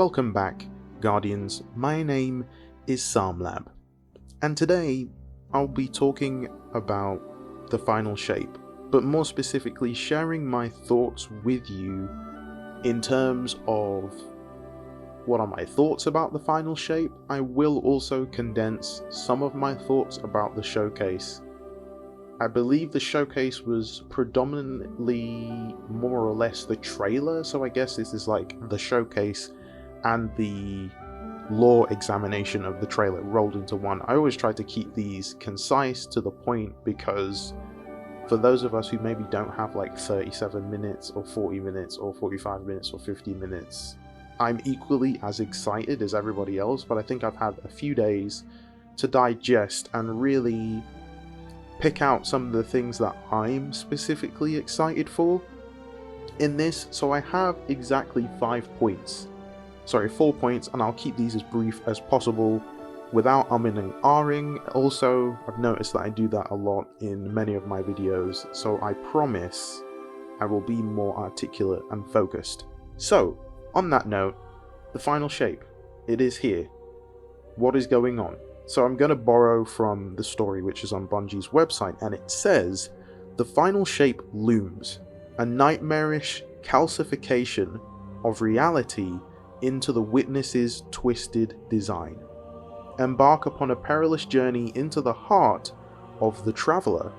Welcome back, Guardians. My name is Samlab, and today I'll be talking about the final shape, but more specifically sharing my thoughts with you in terms of what are my thoughts about the final shape. I will also condense some of my thoughts about the showcase. I believe the showcase was predominantly more or less the trailer, so I guess this is like the showcase and the lore examination of the trailer rolled into one. I always try to keep these concise, to the point, because for those of us who maybe don't have like 37 minutes or 40 minutes or 45 minutes or 50 minutes, I'm equally as excited as everybody else, but I think I've had a few days to digest and really pick out some of the things that I'm specifically excited for in this. So I have exactly 4 points, and I'll keep these as brief as possible without umming and ahhing. Also, I've noticed that I do that a lot in many of my videos, so I promise I will be more articulate and focused. So, on that note, the final shape. It is here. What is going on? So I'm going to borrow from the story, which is on Bungie's website, and it says, "The final shape looms, a nightmarish calcification of reality into the witness's twisted design. Embark upon a perilous journey into the heart of the Traveler.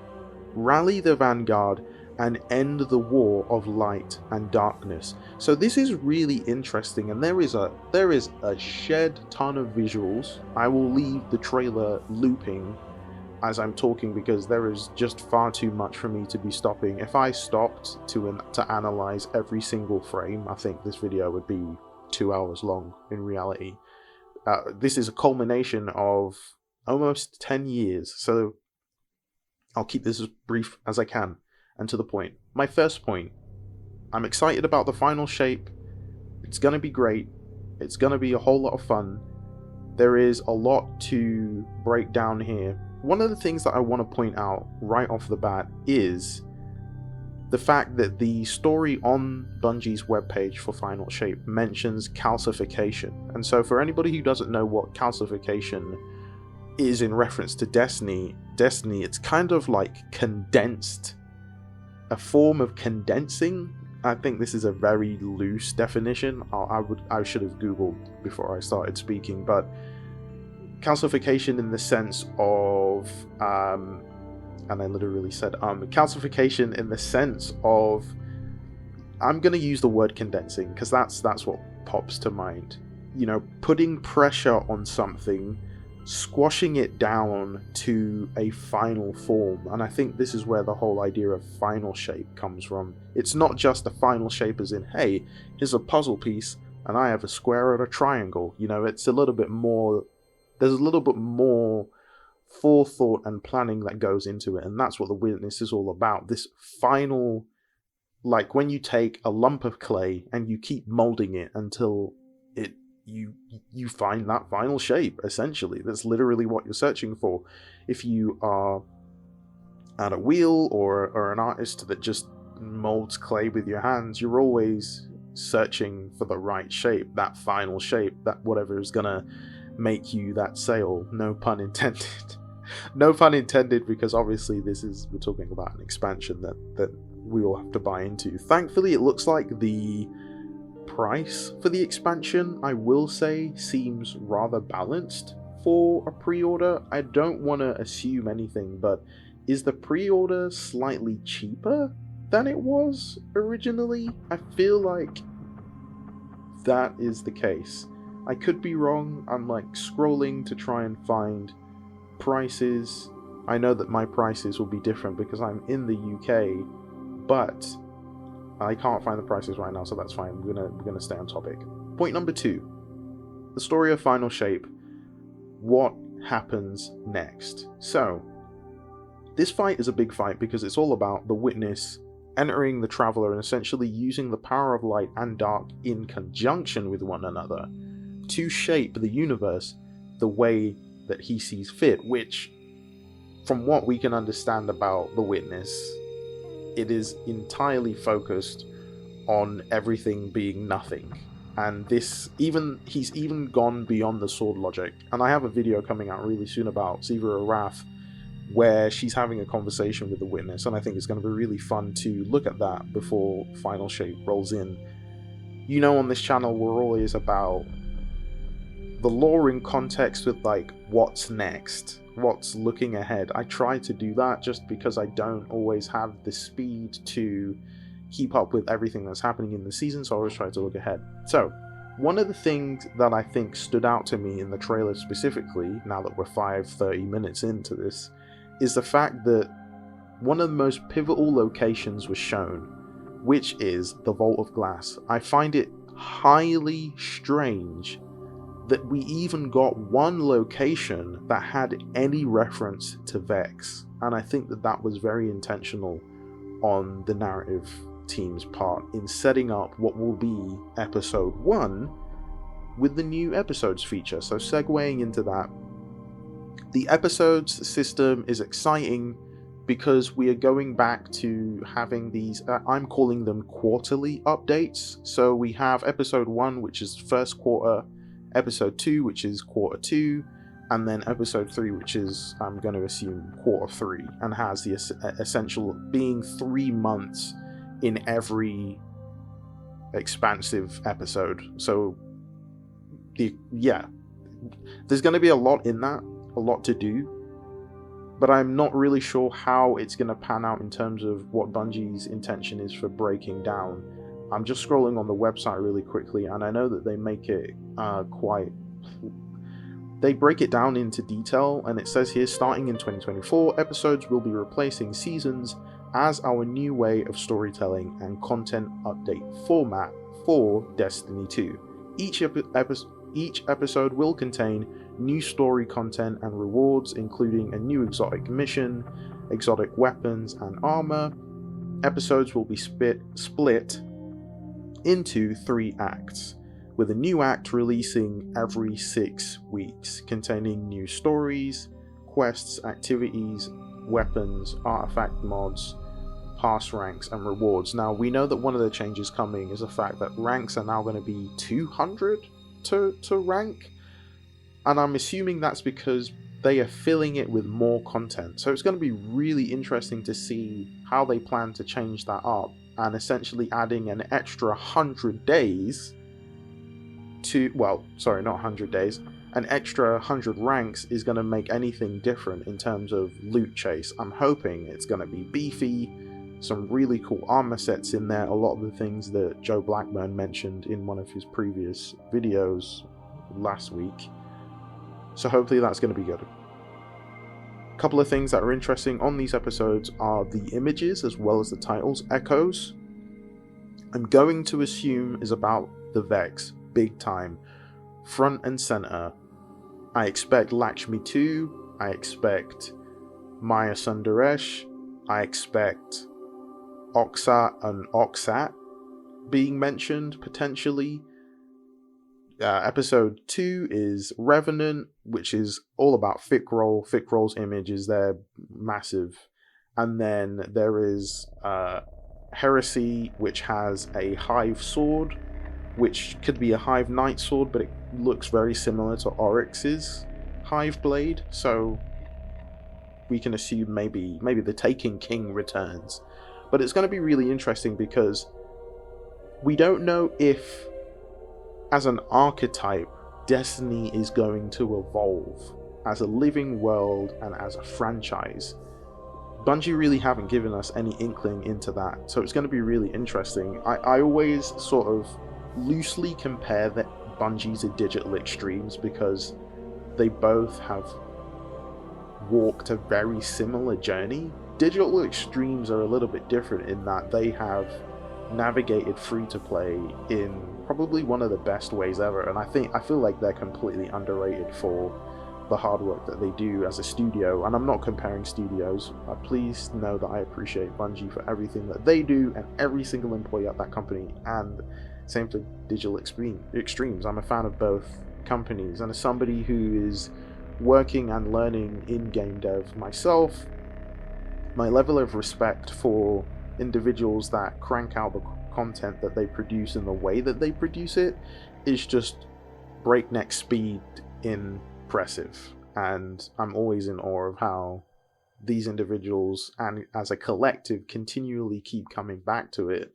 Rally the vanguard and end the war of light and darkness." So this is really interesting, and there is a shed ton of visuals. I will leave the trailer looping as I'm talking because there is just far too much for me to be stopping. If I stopped to analyze every single frame, I think this video would be 2 hours long in reality. This is a culmination of almost 10 years, so I'll keep this as brief as I can and to the point. My first point, I'm excited about the final shape. It's going to be great. It's going to be a whole lot of fun. There is a lot to break down here. One of the things that I want to point out right off the bat is the fact that the story on Bungie's webpage for Final Shape mentions calcification. And so for anybody who doesn't know what calcification is in reference to Destiny, it's kind of like condensed, a form of condensing. I think this is a very loose definition. I should have Googled before I started speaking, but calcification in the sense of, and I literally said calcification in the sense of, I'm going to use the word condensing because that's what pops to mind. You know, putting pressure on something, squashing it down to a final form. And I think this is where the whole idea of final shape comes from. It's not just a final shape as in, hey, here's a puzzle piece and I have a square and a triangle. You know, it's a little bit more, there's a little bit more forethought and planning that goes into it, and that's what the Witness is all about. This final, like when you take a lump of clay and you keep molding it until you find that final shape. Essentially, that's literally what you're searching for. If you are at a wheel or an artist that just molds clay with your hands, you're always searching for the right shape, that final shape, that whatever is gonna make you that sail. No pun intended. No pun intended, because obviously we're talking about an expansion that we all have to buy into. Thankfully, it looks like the price for the expansion, I will say, seems rather balanced for a pre-order. I don't want to assume anything, but is the pre-order slightly cheaper than it was originally? I feel like that is the case. I could be wrong. I'm like scrolling to try and find prices. I know that my prices will be different because I'm in the UK, but I can't find the prices right now, so that's fine. We're gonna stay on topic. Point number 2, the story of Final Shape. What happens next? So this fight is a big fight because it's all about the Witness entering the Traveler and essentially using the power of light and dark in conjunction with one another to shape the universe the way that he sees fit, which, from what we can understand about the Witness, it is entirely focused on everything being nothing. And he's even gone beyond the sword logic. And I have a video coming out really soon about Siva Wrath, where she's having a conversation with the witness, and I think it's going to be really fun to look at that before Final Shape rolls in. You know, on this channel we're always about the lore in context with like what's next, what's looking ahead. I try to do that just because I don't always have the speed to keep up with everything that's happening in the season, so I always try to look ahead. So one of the things that I think stood out to me in the trailer specifically, now that we're 30 minutes into this, is the fact that one of the most pivotal locations was shown, which is the Vault of Glass. I find it highly strange that we even got one location that had any reference to Vex, and I think that that was very intentional on the narrative team's part in setting up what will be episode 1 with the new episodes feature. So segueing into that, the episodes system is exciting because we are going back to having these, I'm calling them quarterly updates. So we have episode 1, which is first quarter, episode 2, which is quarter 2, and then episode 3, which is, I'm going to assume, quarter 3, and has the essential being 3 months in every expansive episode. So there's going to be a lot in that, a lot to do, but I'm not really sure how it's going to pan out in terms of what Bungie's intention is for breaking down. I'm just scrolling on the website really quickly, and I know that they make it they break it down into detail, and it says here, starting in 2024, episodes will be replacing seasons as our new way of storytelling and content update format for Destiny 2. Each episode will contain new story content and rewards, including a new exotic mission, exotic weapons and armor. Episodes will be split into 3 acts, with a new act releasing every 6 weeks, containing new stories, quests, activities, weapons, artifact mods, pass ranks and rewards. Now we know that one of the changes coming is the fact that ranks are now going to be 200 to rank, and I'm assuming that's because they are filling it with more content. So it's going to be really interesting to see how they plan to change that up, and essentially adding an extra 100 days to, well, sorry, not 100 days, an extra 100 ranks is going to make anything different in terms of loot chase. I'm hoping it's going to be beefy, some really cool armor sets in there, a lot of the things that Joe Blackburn mentioned in one of his previous videos last week. So hopefully that's going to be good. A couple of things that are interesting on these episodes are the images as well as the titles. Echoes, I'm going to assume, is about the Vex, big time, front and center. I expect Lakshmi 2, I expect Maya Sundaresh, I expect Oxa and Oxat being mentioned potentially. Episode 2 is Revenant, which is all about Fikrol. Fikrol's image is there, massive. And then there is Heresy, which has a Hive sword, which could be a Hive Knight sword, but it looks very similar to Oryx's Hive blade. So we can assume maybe the Taken King returns. But it's going to be really interesting because we don't know if, as an archetype, Destiny is going to evolve as a living world and as a franchise. Bungie really haven't given us any inkling into that, so it's going to be really interesting. I always sort of loosely compare the Bungie to Digital Extremes because they both have walked a very similar journey. Digital Extremes are a little bit different in that they have navigated free-to-play in probably one of the best ways ever, and I feel like they're completely underrated for the hard work that they do as a studio. And I'm not comparing studios, please know that I appreciate Bungie for everything that they do and every single employee at that company, and same for Digital Extremes. I'm a fan of both companies, and as somebody who is working and learning in game dev myself, my level of respect for individuals that crank out the content that they produce and the way that they produce it is just breakneck speed impressive. And I'm always in awe of how these individuals and as a collective continually keep coming back to it,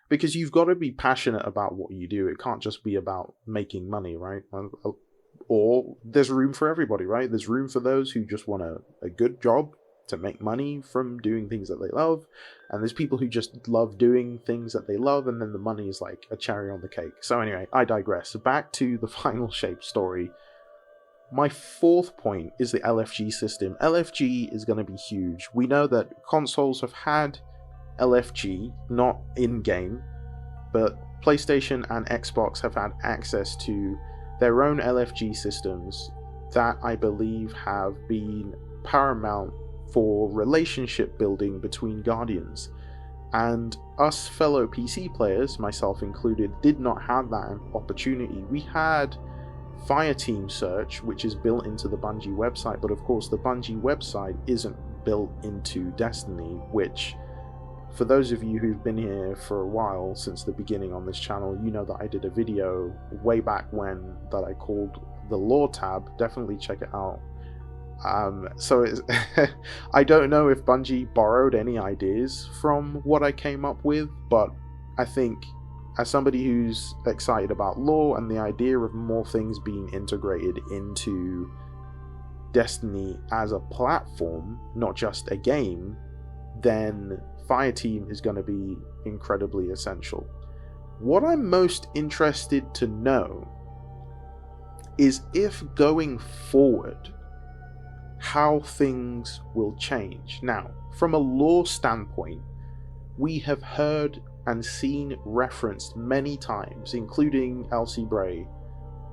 because you've got to be passionate about what you do. It can't just be about making money, right? Or there's room for everybody, right? There's room for those who just want a good job to make money from doing things that they love, and there's people who just love doing things that they love, and then the money is like a cherry on the cake. So anyway, I digress. Back to the Final Shape story. My fourth point is the LFG system. LFG is going to be huge. We know that consoles have had LFG, not in-game, but PlayStation and Xbox have had access to their own LFG systems that I believe have been paramount for relationship building between Guardians. And us fellow PC players, myself included, did not have that opportunity. We had Fireteam search, which is built into the Bungie website, but of course the Bungie website isn't built into Destiny, which, for those of you who've been here for a while, since the beginning on this channel, you know that I did a video way back when that I called the lore tab. Definitely check it out. So I don't know if Bungie borrowed any ideas from what I came up with, but I think as somebody who's excited about lore and the idea of more things being integrated into Destiny as a platform, not just a game, then Fireteam is going to be incredibly essential. What I'm most interested to know is if going forward, how things will change. Now, from a lore standpoint, we have heard and seen referenced many times, including Elsie Bray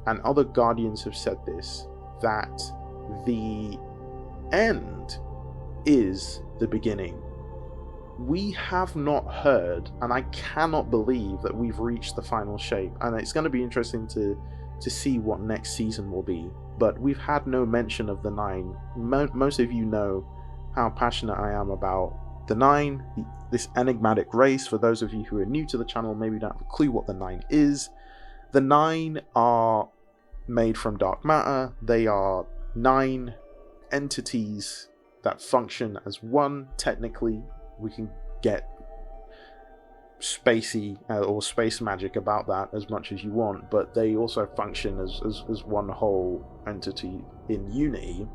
and other Guardians have said this, that the end is the beginning. We have not heard, and I cannot believe that we've reached the final shape, and it's going to be interesting to see what next season will be, but we've had no mention of the Nine. Most of you know how passionate I am about the Nine, this enigmatic race. For those of you who are new to the channel, maybe don't have a clue what the Nine is. The Nine are made from dark matter. They are 9 entities that function as one. Technically, we can get spacey or space magic about that as much as you want, but they also function as one whole entity in Unity.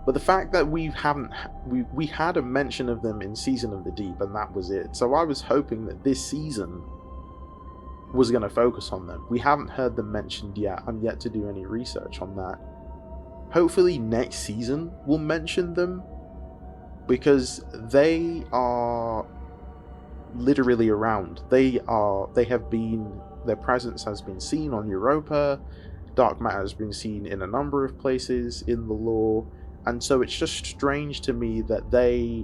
But the fact that we had a mention of them in Season of the Deep, and that was it. So I was hoping that this season was going to focus on them. We haven't heard them mentioned yet. I'm yet to do any research on that. Hopefully next season we'll mention them, because they are literally around. Their presence has been seen on Europa. Dark matter has been seen in a number of places in the lore, and so it's just strange to me that they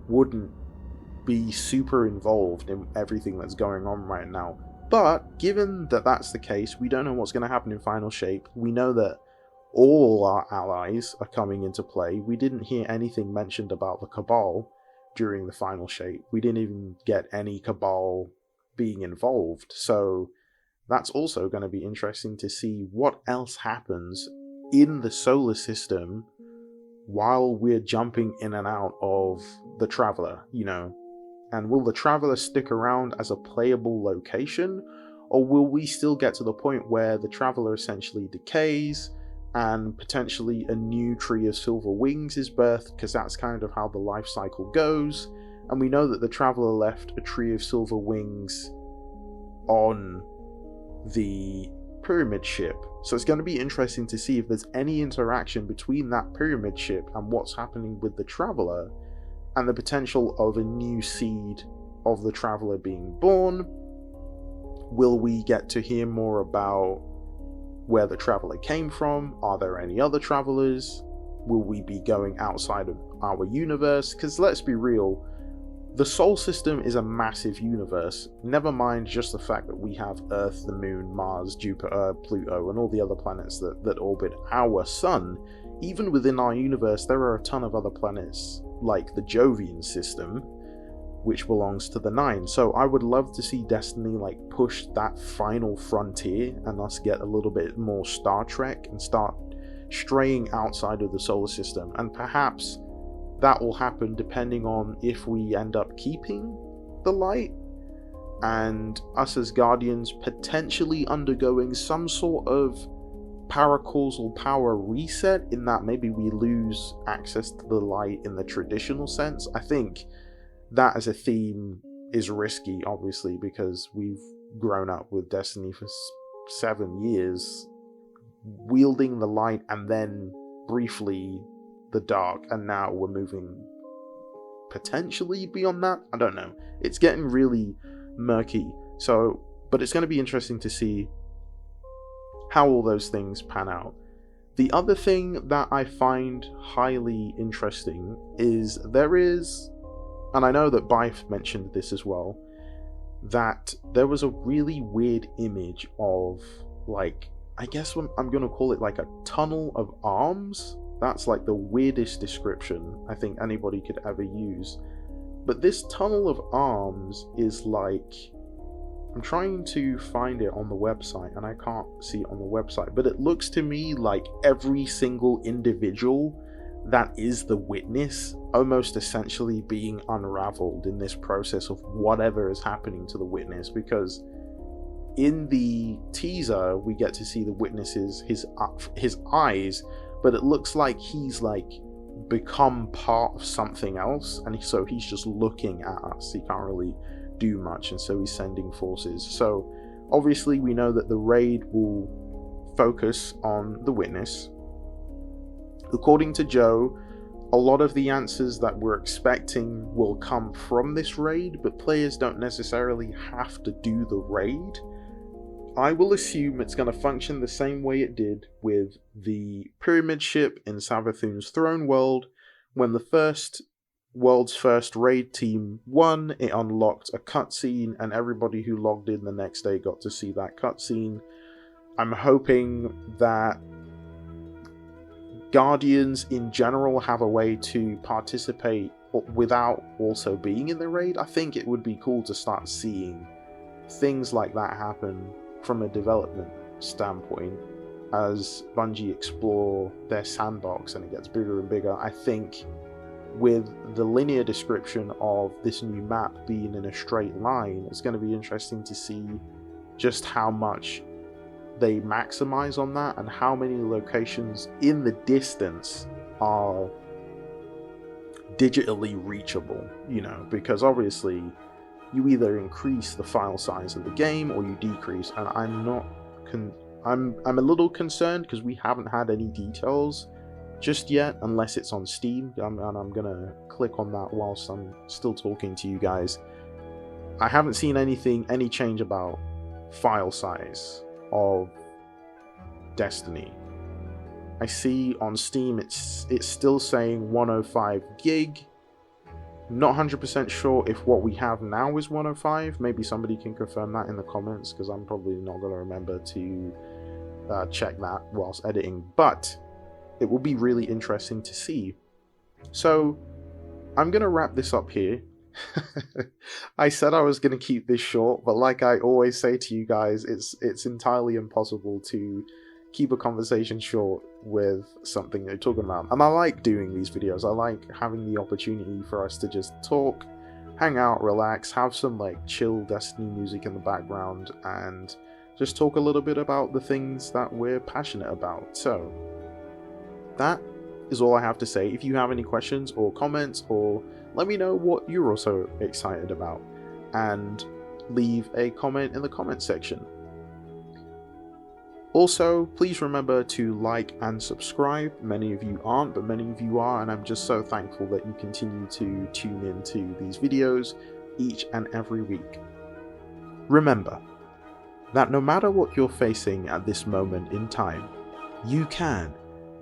wouldn't be super involved in everything that's going on right now. But given that that's the case, we don't know what's going to happen in Final Shape. We know that all our allies are coming into play. We didn't hear anything mentioned about the Cabal during the Final Shape. We didn't even get any Cabal being involved. So that's also going to be interesting to see what else happens in the solar system while we're jumping in and out of the Traveler, you know. And will the Traveler stick around as a playable location, or will we still get to the point where the Traveler essentially decays and potentially a new Tree of Silver Wings is birthed, because that's kind of how the life cycle goes. And we know that the Traveler left a Tree of Silver Wings on the Pyramid ship. So it's going to be interesting to see if there's any interaction between that Pyramid ship and what's happening with the Traveler, and the potential of a new seed of the Traveler being born. Will we get to hear more about where the Traveler came from? Are there any other Travelers? Will we be going outside of our universe? Because let's be real, the Sol system is a massive universe. Never mind just the fact that we have Earth, the Moon, Mars, Jupiter, Pluto, and all the other planets that orbit our Sun. Even within our universe, there are a ton of other planets, like the Jovian system, which belongs to the Nine. So I would love to see Destiny like push that final frontier and us get a little bit more Star Trek and start straying outside of the solar system. And perhaps that will happen depending on if we end up keeping the light and us as Guardians potentially undergoing some sort of paracausal power reset, in that maybe we lose access to the light in the traditional sense. I think that as a theme is risky, obviously, because we've grown up with Destiny for 7 years, wielding the light and then briefly the dark, and now we're moving potentially beyond that. I don't know. It's getting really murky. So, but it's going to be interesting to see how all those things pan out. The other thing that I find highly interesting is there is, and I know that Bife mentioned this as well, that there was a really weird image of, like, I guess I'm going to call it like a tunnel of arms. That's like the weirdest description I think anybody could ever use. But this tunnel of arms is like, I'm trying to find it on the website and I can't see it on the website, but it looks to me like every single individual that is the witness almost essentially being unraveled in this process of whatever is happening to the witness. Because in the teaser we get to see the witness's his eyes, but it looks like he's like become part of something else, and so he's just looking at us. He can't really do much, and so he's sending forces. So obviously we know that the raid will focus on the witness. According to Joe, a lot of the answers that we're expecting will come from this raid, but players don't necessarily have to do the raid. I will assume it's going to function the same way it did with the pyramid ship in Savathun's throne world. When the world's first raid team won, it unlocked a cutscene, and everybody who logged in the next day got to see that cutscene. I'm hoping that Guardians in general have a way to participate without also being in the raid. I think it would be cool to start seeing things like that happen from a development standpoint as Bungie explore their sandbox and it gets bigger and bigger. I think with the linear description of this new map being in a straight line, it's going to be interesting to see just how much they maximize on that and how many locations in the distance are digitally reachable, you know, because obviously you either increase the file size of the game or you decrease, and I'm a little concerned because we haven't had any details just yet, unless it's on Steam, and I'm gonna click on that whilst I'm still talking to you guys. I haven't seen any change about file size of Destiny. I see on Steam it's still saying 105 gig. Not 100% sure if what we have now is 105. Maybe somebody can confirm that in the comments, because I'm probably not going to remember to check that whilst editing. But it will be really interesting to see. So I'm going to wrap this up here. I said I was going to keep this short, but like I always say to you guys, it's entirely impossible to keep a conversation short with something they're talking about. And I like doing these videos. I like having the opportunity for us to just talk, hang out, relax, have some like chill Destiny music in the background, and just talk a little bit about the things that we're passionate about. So that is all I have to say. If you have any questions or comments, or let me know what you're also excited about, and leave a comment in the comment section. Also, please remember to like and subscribe. Many of you aren't, but many of you are, and I'm just so thankful that you continue to tune into these videos each and every week. Remember that no matter what you're facing at this moment in time, you can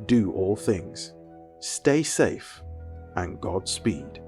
do all things. Stay safe and Godspeed.